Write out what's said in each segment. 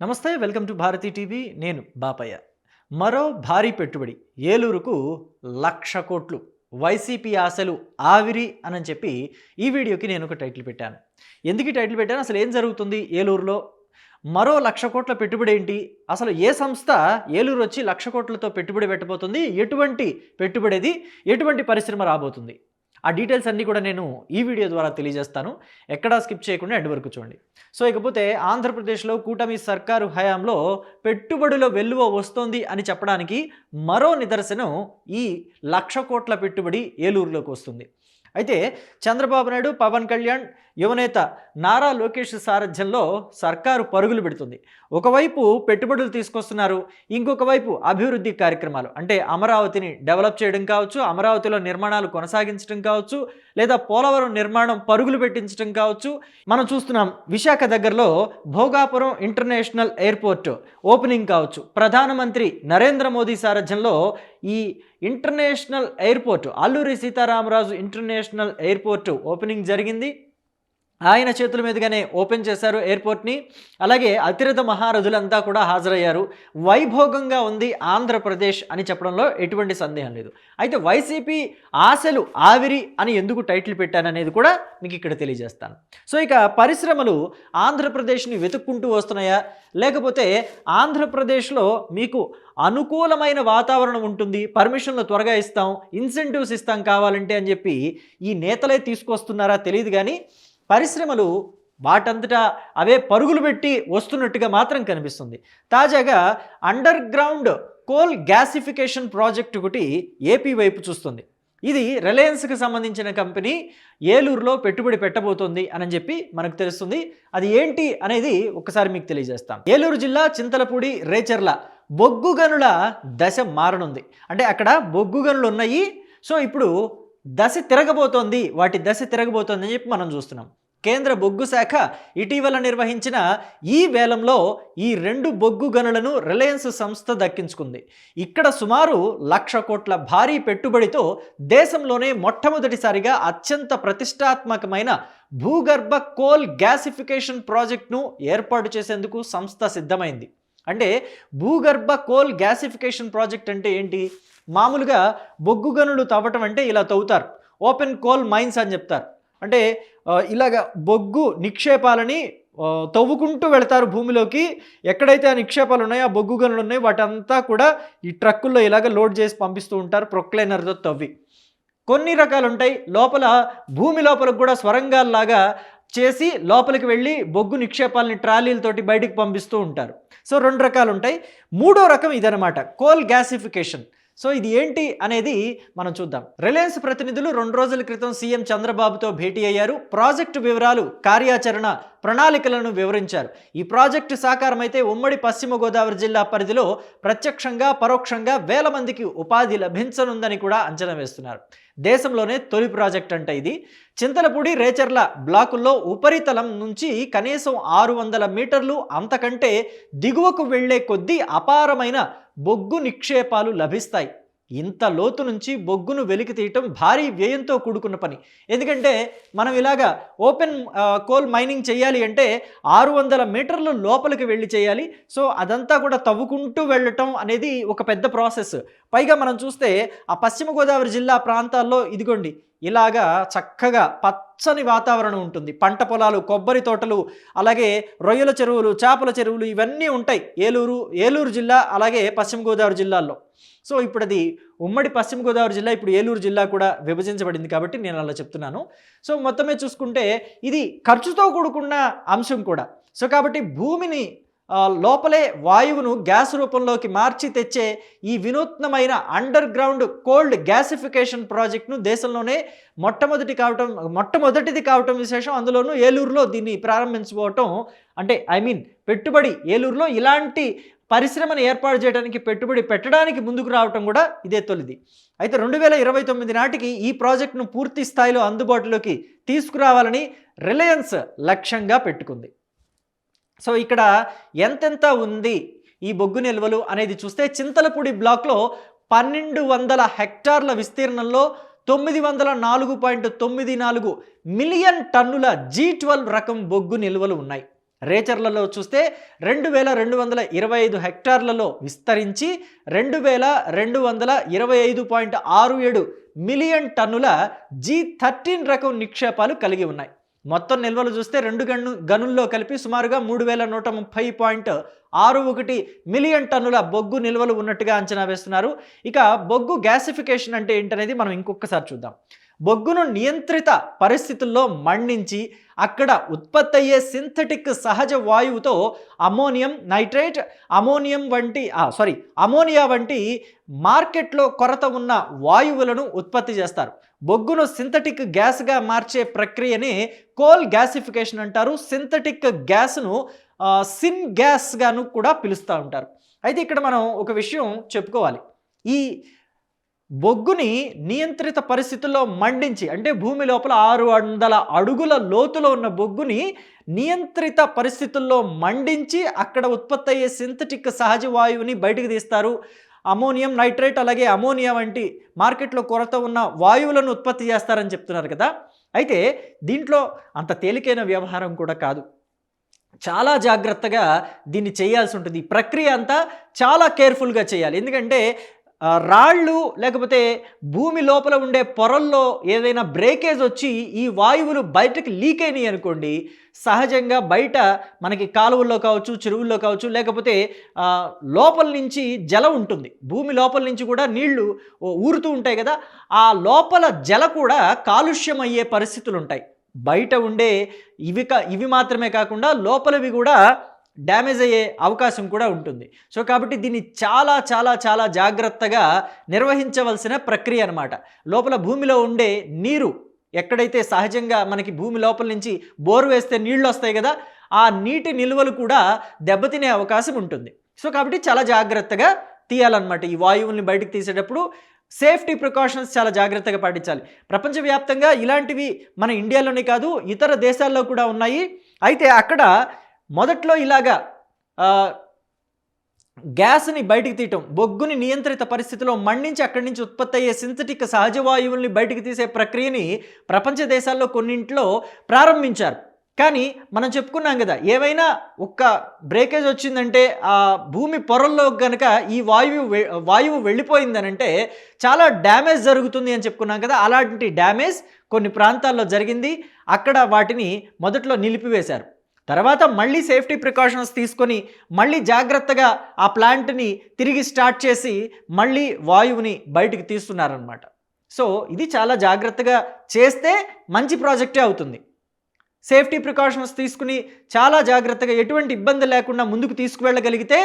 నమస్తే, welcome to Bharati TV. నేను బాపయ్య. మరో భారీ పెట్టుబడి ఏలూరుకు 1,00,000 కోట్లు, వైసీపీ ఆశలు ఆవిరి అని చెప్పి ఈ వీడియోకి నేను ఒక టైటిల్ పెట్టాను. ఎందుకు ఈ టైటిల్ పెట్టాను, అసలు ఏం జరుగుతుంది ఏలూరులో, మరో 1,00,000 కోట్ల పెట్టుబడి ఏంటి, అసలు ఏ సంస్థ ఏలూరు వచ్చి 1,00,000 కోట్లతో పెట్టుబడి పెట్టబోతుంది, ఎటువంటి పెట్టుబడి అది, ఎటువంటి పరిశ్రమ రాబోతుంది, ఆ డీటెయిల్స్ అన్నీ కూడా నేను ఈ వీడియో ద్వారా తెలియజేస్తాను. ఎక్కడా స్కిప్ చేయకుండా ఎండ్ వరకు చూడండి. సో ఇకపోతే ఆంధ్రప్రదేశ్లో కూటమి సర్కారు హయాంలో పెట్టుబడుల వెల్లువ వస్తోంది అని చెప్పడానికి మరో నిదర్శనం ఈ 1,00,000 కోట్ల పెట్టుబడి ఏలూరులోకి వస్తుంది. అయితే చంద్రబాబు నాయుడు, పవన్ కళ్యాణ్, యువనేత నారా లోకేష్ సారథ్యంలో సర్కారు పరుగులు పెడుతుంది. ఒకవైపు పెట్టుబడులు తీసుకొస్తున్నారు, ఇంకొక వైపు అభివృద్ధి కార్యక్రమాలు, అంటే అమరావతిని డెవలప్ చేయడం కావచ్చు, అమరావతిలో నిర్మాణాలు కొనసాగించడం కావచ్చు, లేదా పోలవరం నిర్మాణం పరుగులు పెట్టించడం కావచ్చు. మనం చూస్తున్నాం విశాఖ దగ్గరలో భోగాపురం ఇంటర్నేషనల్ ఎయిర్పోర్ట్ ఓపెనింగ్ కావచ్చు. ప్రధానమంత్రి నరేంద్ర మోదీ సారథ్యంలో ఈ international airport, Alluri Sitaramaraju international airport opening జరిగింది. ఆయన చేతుల మీదుగానే ఓపెన్ చేశారు ఎయిర్పోర్ట్ని. అలాగే అతిరథ మహారథులంతా కూడా హాజరయ్యారు. వైభోగంగా ఉంది ఆంధ్రప్రదేశ్ అని చెప్పడంలో ఎటువంటి సందేహం లేదు. అయితే వైసీపీ ఆశలు ఆవిరి అని ఎందుకు టైటిల్ పెట్టాననేది కూడా మీకు ఇక్కడ తెలియజేస్తాను. సో ఇక పరిశ్రమలు ఆంధ్రప్రదేశ్ని వెతుక్కుంటూ వస్తున్నాయా, లేకపోతే ఆంధ్రప్రదేశ్లో మీకు అనుకూలమైన వాతావరణం ఉంటుంది, పర్మిషన్లు త్వరగా ఇస్తాం, ఇన్సెంటివ్స్ ఇస్తాం కావాలంటే అని చెప్పి ఈ నేతలే తీసుకొస్తున్నారా తెలియదు, కానీ పరిశ్రమలు వాటంతటా అవే పరుగులు పెట్టి వస్తున్నట్టుగా మాత్రం కనిపిస్తుంది. తాజాగా under ground coal gasification project ఒకటి ఏపీ వైపు చూస్తుంది. ఇది రిలయన్స్కి సంబంధించిన కంపెనీ ఏలూరులో పెట్టుబడి పెట్టబోతోంది అని చెప్పి మనకు తెలుస్తుంది. అది ఏంటి అనేది ఒకసారి మీకు తెలియజేస్తాను. ఏలూరు జిల్లా చింతలపూడి రేచర్ల బొగ్గు గనుల దశ మారనుంది. అంటే అక్కడ బొగ్గు గనులు ఉన్నాయి, సో ఇప్పుడు దశ తిరగబోతోంది, వాటి దశ తిరగబోతోంది అని చెప్పి మనం చూస్తున్నాం. కేంద్ర బొగ్గు శాఖ ఇటీవల నిర్వహించిన ఈ వేలంలో ఈ 2 బొగ్గు గనులను రిలయన్స్ సంస్థ దక్కించుకుంది. ఇక్కడ సుమారు 1,00,000 కోట్ల భారీ పెట్టుబడితో దేశంలోనే మొట్టమొదటిసారిగా అత్యంత ప్రతిష్టాత్మకమైన భూగర్భ కోల్ గ్యాసిఫికేషన్ ప్రాజెక్టును ఏర్పాటు చేసేందుకు సంస్థ సిద్ధమైంది. అంటే భూగర్భ కోల్ గ్యాసిఫికేషన్ ప్రాజెక్ట్ అంటే ఏంటి, మామూలుగా బొగ్గు గనులు తవ్వటం అంటే ఇలా తవ్వుతారు, ఓపెన్ కోల్ మైన్స్ అని చెప్తారు. అంటే ఇలాగ బొగ్గు నిక్షేపాలని తవ్వుకుంటూ వెళతారు భూమిలోకి. ఎక్కడైతే ఆ నిక్షేపాలు ఉన్నాయో, ఆ బొగ్గు గనులు ఉన్నాయో, వాటంతా కూడా ఈ ట్రక్కుల్లో ఇలాగ లోడ్ చేసి పంపిస్తూ ఉంటారు ప్రొక్లైనర్తో తవ్వి. కొన్ని రకాలు ఉంటాయి, లోపల భూమి లోపలకు కూడా స్వరంగాల్లాగా చేసి లోపలికి వెళ్ళి బొగ్గు నిక్షేపాలని ట్రాలీలతోటి బయటికి పంపిస్తూ ఉంటారు. సో 2 రకాలు ఉంటాయి. 3వ రకం ఇదనమాట, కోల్ గ్యాసిఫికేషన్. సో ఇది ఏంటి అనేది మనం చూద్దాం. రిలయన్స్ ప్రతినిధులు 2 రోజుల క్రితం సీఎం చంద్రబాబుతో భేటీ అయ్యారు. ప్రాజెక్టు వివరాలు, కార్యాచరణ ప్రణాళికలను వివరించారు. ఈ ప్రాజెక్టు సాకారమైతే ఉమ్మడి పశ్చిమ గోదావరి జిల్లా పరిధిలో ప్రత్యక్షంగా పరోక్షంగా వేల మందికి ఉపాధి లభించనుందని కూడా అంచనా వేస్తున్నారు. దేశంలోనే తొలి ప్రాజెక్ట్ అంట ఇది. చింతలపూడి రేచర్ల బ్లాకుల్లో ఉపరితలం నుంచి కనీసం 600 మీటర్లు అంతకంటే దిగువకు వెళ్లే కొద్దీ అపారమైన బొగ్గు నిక్షేపాలు లభిస్తాయి. ఇంత లోతు నుంచి బొగ్గును వెలికి తీయటం భారీ వ్యయంతో కూడుకున్న పని. ఎందుకంటే మనం ఇలాగా ఓపెన్ కోల్ మైనింగ్ చేయాలి అంటే 600 మీటర్లు లోపలికి వెళ్ళి చేయాలి. సో అదంతా కూడా తవ్వుకుంటూ వెళ్ళటం అనేది ఒక పెద్ద ప్రాసెస్. పైగా మనం చూస్తే ఆ పశ్చిమ గోదావరి జిల్లా ప్రాంతాల్లో ఇదిగోండి ఇలాగా చక్కగా పచ్చని వాతావరణం ఉంటుంది. పంట పొలాలు, కొబ్బరి తోటలు, అలాగే రొయ్యల చెరువులు, చేపల చెరువులు ఇవన్నీ ఉంటాయి ఏలూరు జిల్లా, అలాగే పశ్చిమ గోదావరి జిల్లాల్లో. సో ఇప్పుడు అది ఉమ్మడి పశ్చిమ గోదావరి జిల్లా, ఇప్పుడు ఏలూరు జిల్లా కూడా విభజించబడింది కాబట్టి నేను అలా చెప్తున్నాను. సో మొత్తమే చూసుకుంటే ఇది ఖర్చుతో కూడుకున్న అంశం కూడా. సో కాబట్టి భూమిని లోపలే వాయువును గ్యాస్ రూపంలోకి మార్చి తెచ్చే ఈ వినూత్నమైన అండర్ గ్రౌండ్ కోల్డ్ గ్యాసిఫికేషన్ ప్రాజెక్ట్ను దేశంలోనే మొట్టమొదటిది కావటం విశేషం. అందులోనూ ఏలూరులో దీన్ని ప్రారంభించుకోవటం, అంటే పెట్టుబడి ఏలూరులో ఇలాంటి పరిశ్రమను ఏర్పాటు చేయడానికి, పెట్టుబడి పెట్టడానికి ముందుకు రావటం కూడా ఇదే తొలిది. అయితే 2029 నాటికి ఈ ప్రాజెక్టును పూర్తి స్థాయిలో అందుబాటులోకి తీసుకురావాలని రిలయన్స్ లక్ష్యంగా పెట్టుకుంది. సో ఇక్కడ ఎంతెంత ఉంది ఈ బొగ్గు నిల్వలు అనేది చూస్తే చింతలపూడి బ్లాక్లో 1200 హెక్టార్ల విస్తీర్ణంలో 904.94 మిలియన్ టన్నుల G12 రకం బొగ్గు నిల్వలు ఉన్నాయి. రేచర్లలో చూస్తే 2225 హెక్టార్లలో విస్తరించి 2225.67 మిలియన్ టన్నుల G13 రకం నిక్షేపాలు కలిగి ఉన్నాయి. మొత్తం నిల్వలు చూస్తే 2 గనుల్లో కలిపి సుమారుగా 3130.61 మిలియన్ టన్నుల బొగ్గు నిల్వలు ఉన్నట్టుగా అంచనా వేస్తున్నారు. ఇక బొగ్గు గ్యాసిఫికేషన్ అంటే ఏంటనేది మనం ఇంకొకసారి చూద్దాం. బొగ్గును నియంత్రిత పరిస్థితుల్లో మండించి అక్కడ ఉత్పత్తి అయ్యే సింథటిక్ సహజ వాయువుతో అమోనియం నైట్రేట్ అమోనియా వంటి మార్కెట్లో కొరత ఉన్న వాయువులను ఉత్పత్తి చేస్తారు. బొగ్గును సింథటిక్ గ్యాస్గా మార్చే ప్రక్రియనే కోల్ గ్యాసిఫికేషన్ అంటారు. సింథటిక్ గ్యాస్ను సిన్ గ్యాస్గాను కూడా పిలుస్తూ ఉంటారు. అయితే ఇక్కడ మనం ఒక విషయం చెప్పుకోవాలి. ఈ బొగ్గుని నియంత్రిత పరిస్థితుల్లో మండించి, అంటే భూమి లోపల 600 అడుగుల లోతులో ఉన్న బొగ్గుని నియంత్రిత పరిస్థితుల్లో మండించి అక్కడ ఉత్పత్తి అయ్యే సింథటిక్ సహజ వాయువుని బయటకు తీస్తారు. అమోనియం నైట్రేట్ అలాగే అమోనియా వంటి మార్కెట్లో కొరత ఉన్న వాయువులను ఉత్పత్తి చేస్తారని చెప్తున్నారు కదా. అయితే దీంట్లో అంత తేలికైన వ్యవహారం కూడా కాదు. చాలా జాగ్రత్తగా దీన్ని చేయాల్సి ఉంటుంది. ఈ ప్రక్రియ అంతా చాలా కేర్ఫుల్గా చేయాలి. ఎందుకంటే రాళ్ళు లేకపోతే భూమి లోపల ఉండే పొరల్లో ఏదైనా బ్రేకేజ్ వచ్చి ఈ వాయువులు బయటకు లీక్ అయినాయి అనుకోండి, సహజంగా బయట మనకి కాలువల్లో కావచ్చు, చెరువుల్లో కావచ్చు, లేకపోతే లోపల నుంచి జలం ఉంటుంది. భూమి లోపల నుంచి కూడా నీళ్లు ఊరుతూ ఉంటాయి కదా, ఆ లోపల జల కూడా కాలుష్యం అయ్యే పరిస్థితులు ఉంటాయి. బయట ఉండే ఇవి మాత్రమే కాకుండా లోపలవి కూడా డ్యామేజ్ అయ్యే అవకాశం కూడా ఉంటుంది. సో కాబట్టి దీన్ని చాలా చాలా చాలా జాగ్రత్తగా నిర్వహించవలసిన ప్రక్రియ అన్నమాట. లోపల భూమిలో ఉండే నీరు ఎక్కడైతే సహజంగా మనకి భూమి లోపల నుంచి బోరు వేస్తే నీళ్ళు వస్తాయి కదా, ఆ నీటి నిల్వలు కూడా దెబ్బతినే అవకాశం ఉంటుంది. సో కాబట్టి చాలా జాగ్రత్తగా తీయాలన్నమాట. ఈ వాయువుల్ని బయటకు తీసేటప్పుడు సేఫ్టీ ప్రికాషన్స్ చాలా జాగ్రత్తగా పాటించాలి. ప్రపంచవ్యాప్తంగా ఇలాంటివి మన ఇండియాలోనే కాదు ఇతర దేశాల్లో కూడా ఉన్నాయి. అయితే అక్కడ మొదట్లో ఇలాగా గ్యాస్ని బయటికి తీయటం, బొగ్గుని నియంత్రిత పరిస్థితిలో మండించి అక్కడి నుంచి ఉత్పత్తి అయ్యే సింథటిక్ సహజ వాయువుల్ని బయటికి తీసే ప్రక్రియని ప్రపంచ దేశాల్లో కొన్నింట్లో ప్రారంభించారు. కానీ మనం చెప్పుకున్నాం కదా, ఏవైనా ఒక్క బ్రేకేజ్ వచ్చిందంటే ఆ భూమి పొరల్లో కనుక ఈ వాయువు వెళ్ళిపోయిందనంటే చాలా డ్యామేజ్ జరుగుతుంది అని చెప్పుకున్నాం కదా. అలాంటి డ్యామేజ్ కొన్ని ప్రాంతాల్లో జరిగింది. అక్కడ వాటిని మొదట్లో నిలిపివేశారు. తర్వాత మళ్ళీ సేఫ్టీ ప్రికాషన్స్ తీసుకొని మళ్ళీ జాగ్రత్తగా ఆ ప్లాంట్ని తిరిగి స్టార్ట్ చేసి మళ్ళీ వాయువుని బయటికి తీస్తున్నారనమాట. సో ఇది చాలా జాగ్రత్తగా చేస్తే మంచి ప్రాజెక్టే అవుతుంది. సేఫ్టీ ప్రికాషన్స్ తీసుకుని చాలా జాగ్రత్తగా ఎటువంటి ఇబ్బంది లేకుండా ముందుకు తీసుకువెళ్ళగలిగితే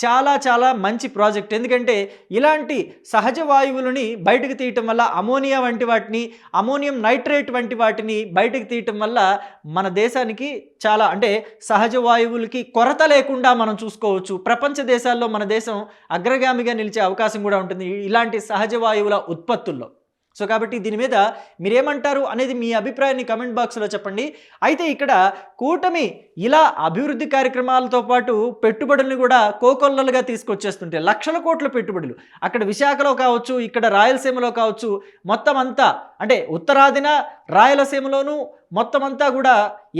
చాలా చాలా మంచి ప్రాజెక్ట్. ఎందుకంటే ఇలాంటి సహజ వాయువులని బయటకు తీయటం వల్ల అమోనియా వంటి వాటిని, అమోనియం నైట్రేట్ వంటి వాటిని బయటకు తీయటం వల్ల మన దేశానికి చాలా, అంటే సహజ వాయువులకి కొరత లేకుండా మనం చూసుకోవచ్చు. ప్రపంచ దేశాల్లో మన దేశం అగ్రగామిగా నిలిచే అవకాశం కూడా ఉంటుంది ఇలాంటి సహజ వాయువుల ఉత్పత్తుల్లో. సో కాబట్టి దీని మీద మీరేమంటారు అనేది మీ అభిప్రాయాన్ని కమెంట్ బాక్స్లో చెప్పండి. అయితే ఇక్కడ కూటమి ఇలా అభివృద్ధి కార్యక్రమాలతో పాటు పెట్టుబడులను కూడా కోకొల్లలుగా తీసుకొచ్చేస్తుంటే లక్షల కోట్ల పెట్టుబడులు అక్కడ విశాఖలో కావచ్చు, ఇక్కడ రాయలసీమలో కావచ్చు, మొత్తం అంతా అంటే ఉత్తరాదిన రాయలసీమలోనూ మొత్తం అంతా కూడా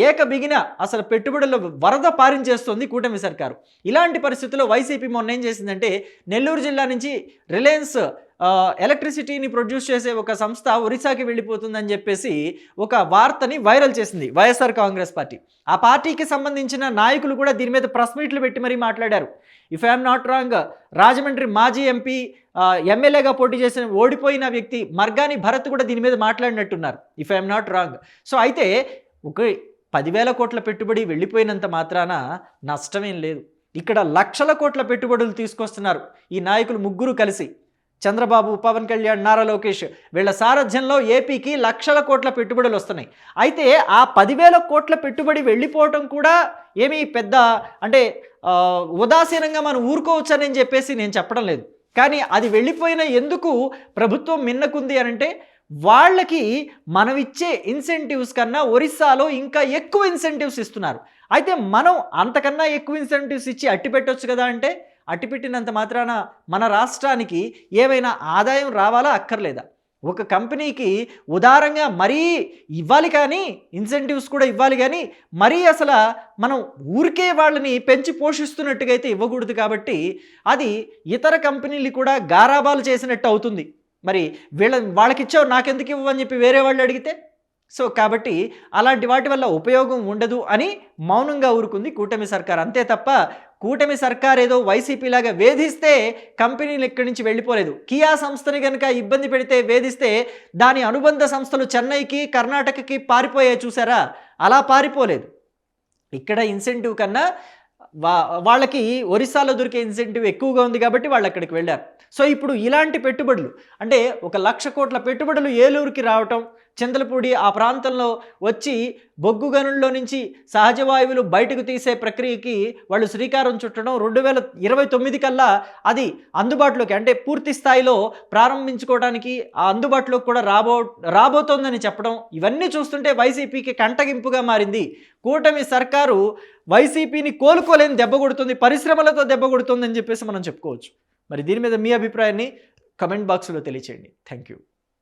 ఏకబిగిన అసలు పెట్టుబడుల వరద పారించేస్తుంది కూటమి సర్కారు. ఇలాంటి పరిస్థితుల్లో వైసీపీ మొన్న ఏం చేసిందంటే నెల్లూరు జిల్లా నుంచి రిలయన్స్ ఎలక్ట్రిసిటీని ప్రొడ్యూస్ చేసే ఒక సంస్థ ఒరిస్సాకి వెళ్ళిపోతుందని చెప్పేసి ఒక వార్తని వైరల్ చేసింది వైఎస్ఆర్ కాంగ్రెస్ పార్టీ. ఆ పార్టీకి సంబంధించిన నాయకులు కూడా దీని మీద ప్రెస్ మీట్లు పెట్టి మరీ మాట్లాడారు. If I'm not wrong, Rajahmundry మాజీ ఎంపీ ఎమ్మెల్యేగా పోటీ చేసిన ఓడిపోయిన వ్యక్తి మర్గాని భరత్ కూడా దీని మీద మాట్లాడినట్టున్నారు, if I'm not wrong. So అయితే ఒక 10,000 కోట్ల పెట్టుబడి వెళ్ళిపోయినంత మాత్రాన నష్టమేం లేదు. ఇక్కడ లక్షల కోట్ల పెట్టుబడులు తీసుకొస్తున్నారు ఈ నాయకులు ముగ్గురు కలిసి. చంద్రబాబు, పవన్ కళ్యాణ్, నారా లోకేష్ వీళ్ళ సారథ్యంలో ఏపీకి లక్షల కోట్ల పెట్టుబడులు వస్తున్నాయి. అయితే ఆ 10,000 కోట్ల పెట్టుబడి వెళ్ళిపోవటం కూడా ఏమీ పెద్ద అంటే ఉదాసీనంగా మనం ఊరుకోవచ్చని చెప్పేసి నేను చెప్పడం లేదు. కానీ అది వెళ్ళిపోయిన ఎందుకు ప్రభుత్వం మిన్నకుంది అనంటే వాళ్ళకి మనం ఇచ్చే ఇన్సెంటివ్స్ కన్నా ఒరిస్సాలో ఇంకా ఎక్కువ ఇన్సెంటివ్స్ ఇస్తున్నారు. అయితే మనం అంతకన్నా ఎక్కువ ఇన్సెంటివ్స్ ఇచ్చి అట్టి పెట్టొచ్చు కదా అంటే అట్టిపెట్టినంత మాత్రాన మన రాష్ట్రానికి ఏమైనా ఆదాయం రావాలా అక్కర్లేదా? ఒక కంపెనీకి ఉదారంగా మరీ ఇవ్వాలి, కానీ ఇన్సెంటివ్స్ కూడా ఇవ్వాలి, కానీ మరీ అసలు మనం ఊరికే వాళ్ళని పెంచి పోషిస్తున్నట్టుగా అయితే ఇవ్వకూడదు. కాబట్టి అది ఇతర కంపెనీలు కూడా గారాబాలు చేసినట్టు అవుతుంది. మరి వాళ్ళకిచ్చావు నాకెందుకు ఇవ్వని చెప్పి వేరే వాళ్ళు అడిగితే, సో కాబట్టి అలాంటి వాటి వల్ల ఉపయోగం ఉండదు అని మౌనంగా ఊరుకుంది కూటమి సర్కార్. అంతే తప్ప కూటమి సర్కార్ ఏదో వైసీపీ లాగా వేధిస్తే కంపెనీలు ఇక్కడి నుంచి వెళ్ళిపోలేదు. కియా సంస్థని కనుక ఇబ్బంది పెడితే, వేధిస్తే దాని అనుబంధ సంస్థలు చెన్నైకి, కర్ణాటకకి పారిపోయాయి చూసారా, అలా పారిపోలేదు. ఇక్కడ ఇన్సెంటివ్ కన్నా వాళ్ళకి ఒరిస్సాలో దొరికే ఇన్సెంటివ్ ఎక్కువగా ఉంది కాబట్టి వాళ్ళు అక్కడికి వెళ్ళారు. సో ఇప్పుడు ఇలాంటి పెట్టుబడులు అంటే 1,00,000 కోట్ల పెట్టుబడులు ఏలూరుకి రావటం, చింతలపూడి ఆ ప్రాంతంలో వచ్చి బొగ్గు గనుల్లో నుంచి సహజ వాయువులు బయటకు తీసే ప్రక్రియకి వాళ్ళు శ్రీకారం చుట్టడం, 2029 కల్లా అది అందుబాటులోకి అంటే పూర్తి స్థాయిలో ప్రారంభించుకోవడానికి ఆ అందుబాటులోకి కూడా రాబోతోందని చెప్పడం, ఇవన్నీ చూస్తుంటే వైసీపీకి కంటగింపుగా మారింది. కూటమి సర్కారు వైసీపీని కోలుకోలేని దెబ్బ కొడుతుంది, పరిశ్రమలతో దెబ్బ కొడుతుంది అని చెప్పేసి మనం చెప్పుకోవచ్చు. మరి దీని మీద మీ అభిప్రాయాన్ని కమెంట్ బాక్స్లో తెలియచేయండి. Thank you.